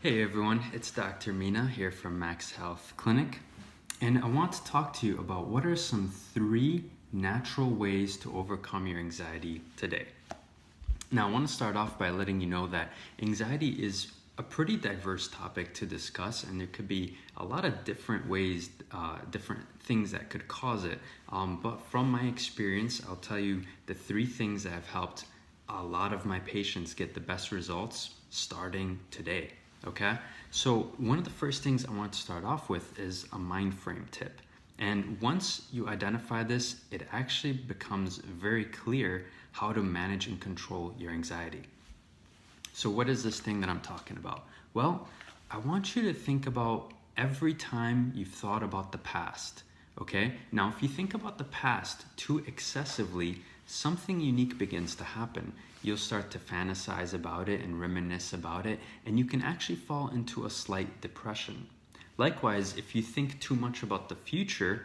Hey everyone, it's Dr. Mina here from Max Health Clinic, and I want to talk to you about what are some 3 natural ways to overcome your anxiety today. Now, I want to start off by letting you know that anxiety is a pretty diverse topic to discuss, and there could be a lot of different ways, different things that could cause it. But from my experience, I'll tell you the 3 things that have helped a lot of my patients get the best results starting today. Okay, so one of the first things I want to start off with is a Mindframe tip. And once you identify this, it actually becomes very clear how to manage and control your anxiety. So what is this thing that I'm talking about? Well, I want you to think about every time you've thought about the past. Okay, now if you think about the past too excessively, something unique begins to happen. You'll start to fantasize about it and reminisce about it, and you can actually fall into a slight depression. Likewise, if you think too much about the future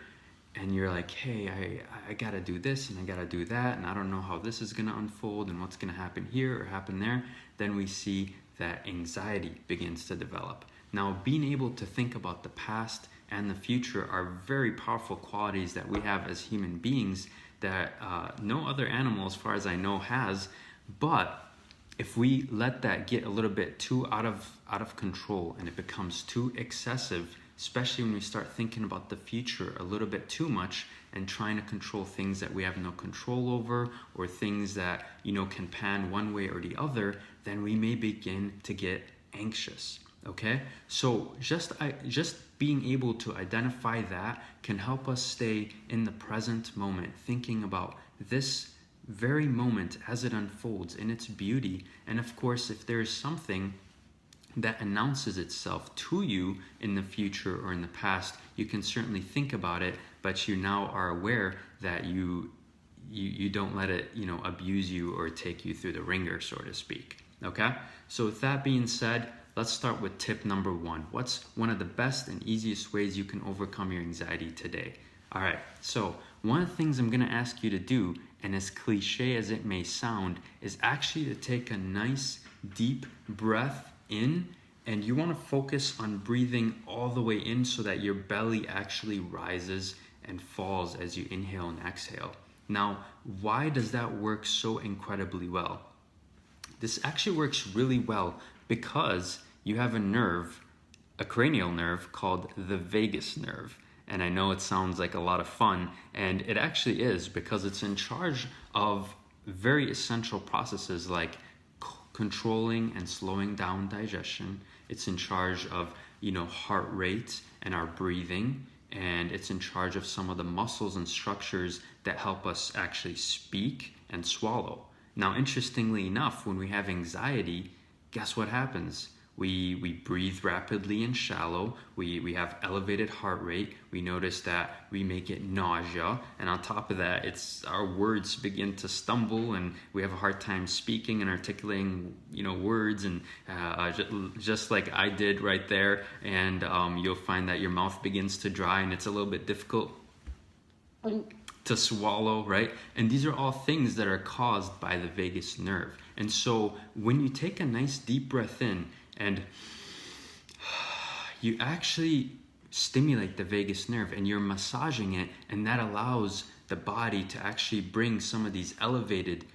and you're like, hey, I gotta do this and I gotta do that, and I don't know how this is gonna unfold and what's gonna happen here or happen there, then we see that anxiety begins to develop. Now, being able to think about the past and the future are very powerful qualities that we have as human beings that no other animal, as far as I know, has. But if we let that get a little bit too out of control and it becomes too excessive, especially when we start thinking about the future a little bit too much and trying to control things that we have no control over, or things that can pan one way or the other, then we may begin to get anxious. Okay, so just being able to identify that can help us stay in the present moment, thinking about this very moment as it unfolds in its beauty. And of course, if there is something that announces itself to you in the future or in the past, you can certainly think about it, but you now are aware that you don't let it abuse you or take you through the ringer, so to speak. Okay, so with that being said, let's start with tip number 1. What's one of the best and easiest ways you can overcome your anxiety today? All right, so one of the things I'm going to ask you to do, and as cliche as it may sound, is actually to take a nice deep breath in, and you want to focus on breathing all the way in so that your belly actually rises and falls as you inhale and exhale. Now, why does that work so incredibly well? This actually works really well because you have a nerve, a cranial nerve called the vagus nerve. And I know it sounds like a lot of fun, and it actually is, because it's in charge of very essential processes like controlling and slowing down digestion. It's in charge of, heart rate and our breathing, and it's in charge of some of the muscles and structures that help us actually speak and swallow. Now, interestingly enough, when we have anxiety, guess what happens? We breathe rapidly and shallow. We have elevated heart rate. We notice that we may get nausea, and on top of that, our words begin to stumble, and we have a hard time speaking and articulating, words, and just like I did right there. And you'll find that your mouth begins to dry, and it's a little bit difficult to swallow, right? And these are all things that are caused by the vagus nerve. And so when you take a nice deep breath in and you actually stimulate the vagus nerve and you're massaging it, and that allows the body to actually bring some of these elevated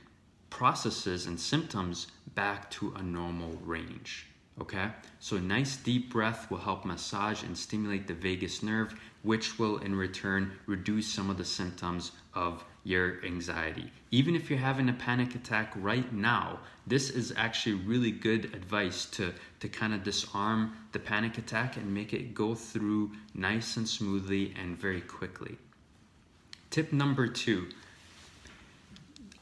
processes and symptoms back to a normal range. Okay, so a nice deep breath will help massage and stimulate the vagus nerve, which will in return reduce some of the symptoms of your anxiety. Even if you're having a panic attack right now, this is actually really good advice to kind of disarm the panic attack and make it go through nice and smoothly and very quickly. Tip number 2.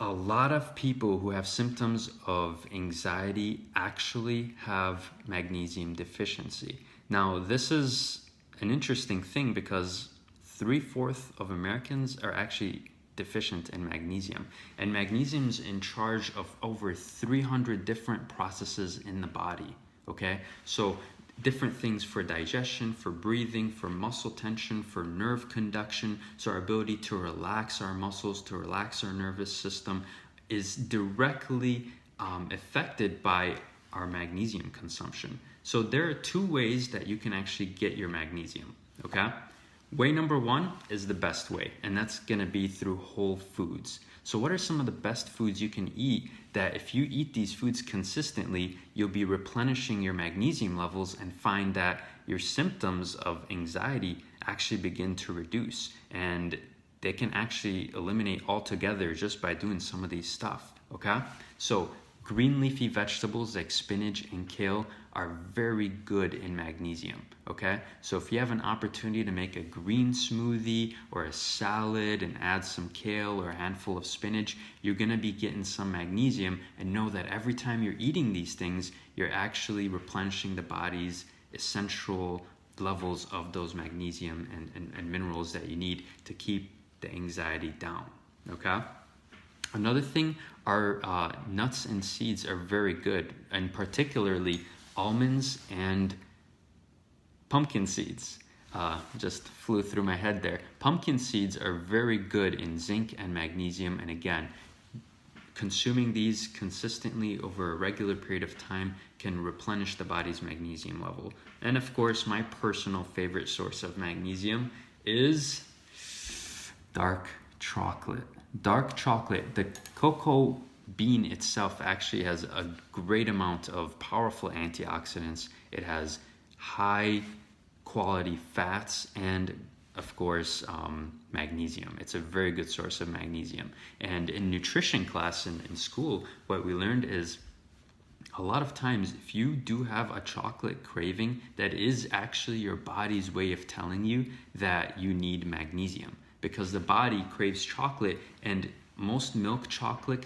A lot of people who have symptoms of anxiety actually have magnesium deficiency. Now, this is an interesting thing because 3/4 of Americans are actually deficient in magnesium. And magnesium is in charge of over 300 different processes in the body, okay? So different things for digestion, for breathing, for muscle tension, for nerve conduction. So our ability to relax our muscles, to relax our nervous system is directly affected by our magnesium consumption. So there are two ways that you can actually get your magnesium, okay? Way number one is the best way, and that's gonna be through whole foods. So what are some of the best foods you can eat that if you eat these foods consistently, you'll be replenishing your magnesium levels and find that your symptoms of anxiety actually begin to reduce, and they can actually eliminate altogether just by doing some of these stuff, okay? So green leafy vegetables like spinach and kale are very good in magnesium, okay? So if you have an opportunity to make a green smoothie or a salad and add some kale or a handful of spinach, you're gonna be getting some magnesium, and know that every time you're eating these things, you're actually replenishing the body's essential levels of those magnesium and minerals that you need to keep the anxiety down, okay? Another thing are nuts and seeds are very good, and particularly almonds and pumpkin seeds. Just flew through my head there. Pumpkin seeds are very good in zinc and magnesium, and again, consuming these consistently over a regular period of time can replenish the body's magnesium level. And of course, my personal favorite source of magnesium is dark chocolate. Dark chocolate, the cocoa bean itself actually has a great amount of powerful antioxidants. It has high quality fats and of course magnesium. It's a very good source of magnesium. And in nutrition class in school, what we learned is a lot of times if you do have a chocolate craving, that is actually your body's way of telling you that you need magnesium, because the body craves chocolate, and most milk chocolate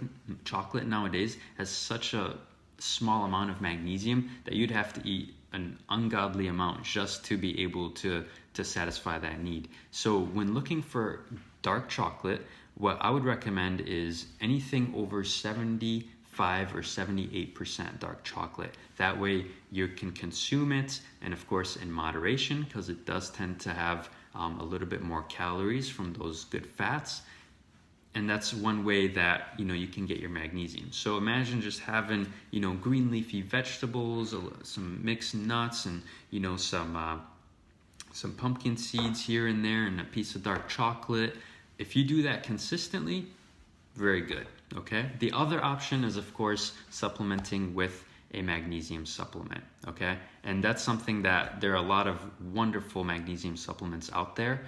nowadays has such a small amount of magnesium that you'd have to eat an ungodly amount just to be able to satisfy that need. So when looking for dark chocolate, what I would recommend is anything over 75 or 78% dark chocolate. That way you can consume it, and of course in moderation, because it does tend to have a little bit more calories from those good fats. And that's one way that you can get your magnesium. So imagine just having green leafy vegetables, some mixed nuts, and some pumpkin seeds here and there, and a piece of dark chocolate. If you do that consistently, very good. Okay. The other option is of course supplementing with a magnesium supplement, okay? And that's something that there are a lot of wonderful magnesium supplements out there.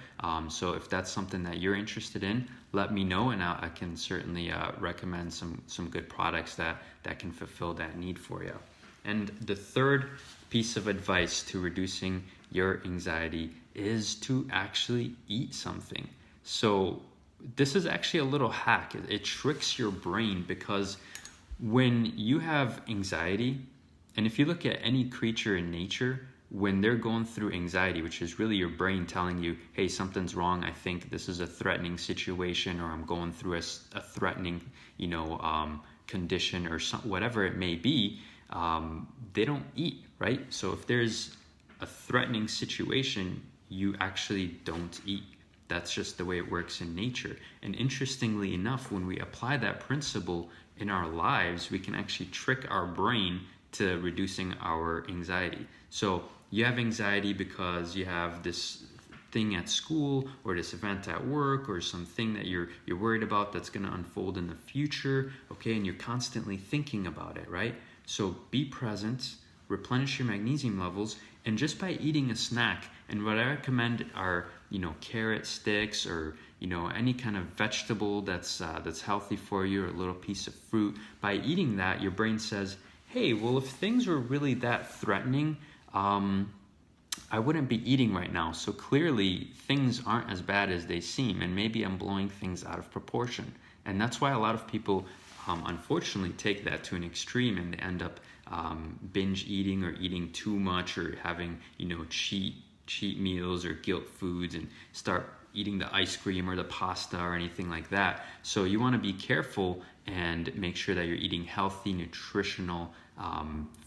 So if that's something that you're interested in, let me know, and I can certainly recommend some good products that can fulfill that need for you. And the third piece of advice to reducing your anxiety is to actually eat something. So this is actually a little hack. It tricks your brain, because when you have anxiety, and if you look at any creature in nature, when they're going through anxiety, which is really your brain telling you, hey, something's wrong, I think this is a threatening situation, or I'm going through a threatening, condition, or whatever it may be, they don't eat, right? So if there's a threatening situation, you actually don't eat. That's just the way it works in nature. And interestingly enough, when we apply that principle in our lives, we can actually trick our brain to reducing our anxiety. So you have anxiety because you have this thing at school, or this event at work, or something that you're worried about that's going to unfold in the future, okay? And you're constantly thinking about it, right? So be present, replenish your magnesium levels, and just by eating a snack, and what I recommend are carrot sticks, or any kind of vegetable that's healthy for you, or a little piece of fruit. By eating that, your brain says, hey, well, if things were really that threatening, I wouldn't be eating right now. So clearly things aren't as bad as they seem, and maybe I'm blowing things out of proportion. And that's why a lot of people unfortunately take that to an extreme, and they end up binge eating, or eating too much, or having cheat meals or guilt foods, and start eating the ice cream or the pasta or anything like that. So you want to be careful and make sure that you're eating healthy, nutritional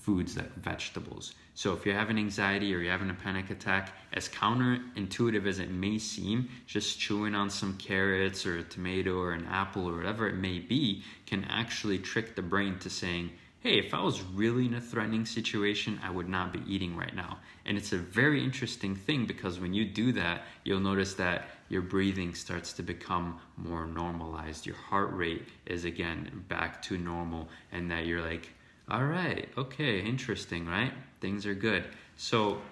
foods, like vegetables. So if you're having anxiety or you're having a panic attack, as counterintuitive as it may seem, just chewing on some carrots or a tomato or an apple or whatever it may be can actually trick the brain to saying, hey, if I was really in a threatening situation, I would not be eating right now. And it's a very interesting thing because when you do that, you'll notice that your breathing starts to become more normalized. Your heart rate is again back to normal, and that you're like, all right, okay, interesting, right? Things are good. So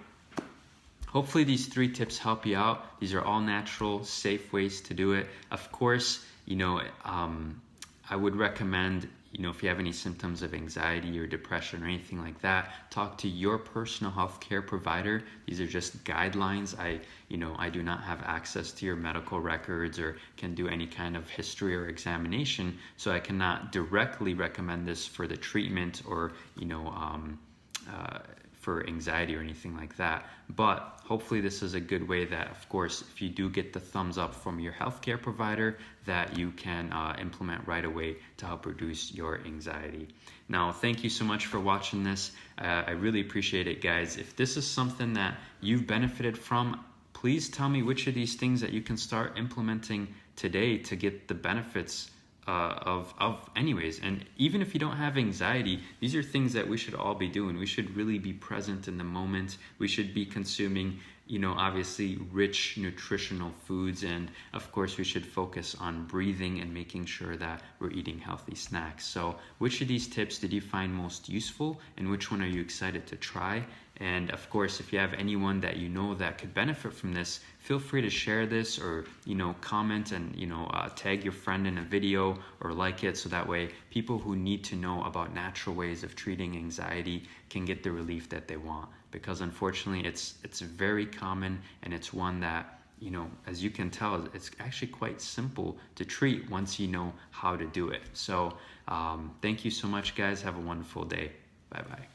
hopefully these 3 tips help you out. These are all natural, safe ways to do it. Of course, I would recommend, if you have any symptoms of anxiety or depression or anything like that, talk to your personal health care provider. These are just guidelines. I do not have access to your medical records or can do any kind of history or examination, so I cannot directly recommend this for the treatment or, for anxiety or anything like that. But hopefully this is a good way that, of course, if you do get the thumbs up from your healthcare provider, that you can implement right away to help reduce your anxiety. Now, thank you so much for watching this. I really appreciate it, guys. If this is something that you've benefited from, please tell me which of these things that you can start implementing today to get the benefits of anyways. And even if you don't have anxiety, these are things that we should all be doing. We should really be present in the moment. We should be consuming, obviously rich nutritional foods, and of course we should focus on breathing and making sure that we're eating healthy snacks. So which of these tips did you find most useful, and which one are you excited to try? And of course, if you have anyone that you know that could benefit from this, feel free to share this, or comment and tag your friend in a video or like it, so that way people who need to know about natural ways of treating anxiety can get the relief that they want. Because unfortunately it's very common, and it's one that, as you can tell, it's actually quite simple to treat once you know how to do it. So thank you so much, guys. Have a wonderful day. Bye bye.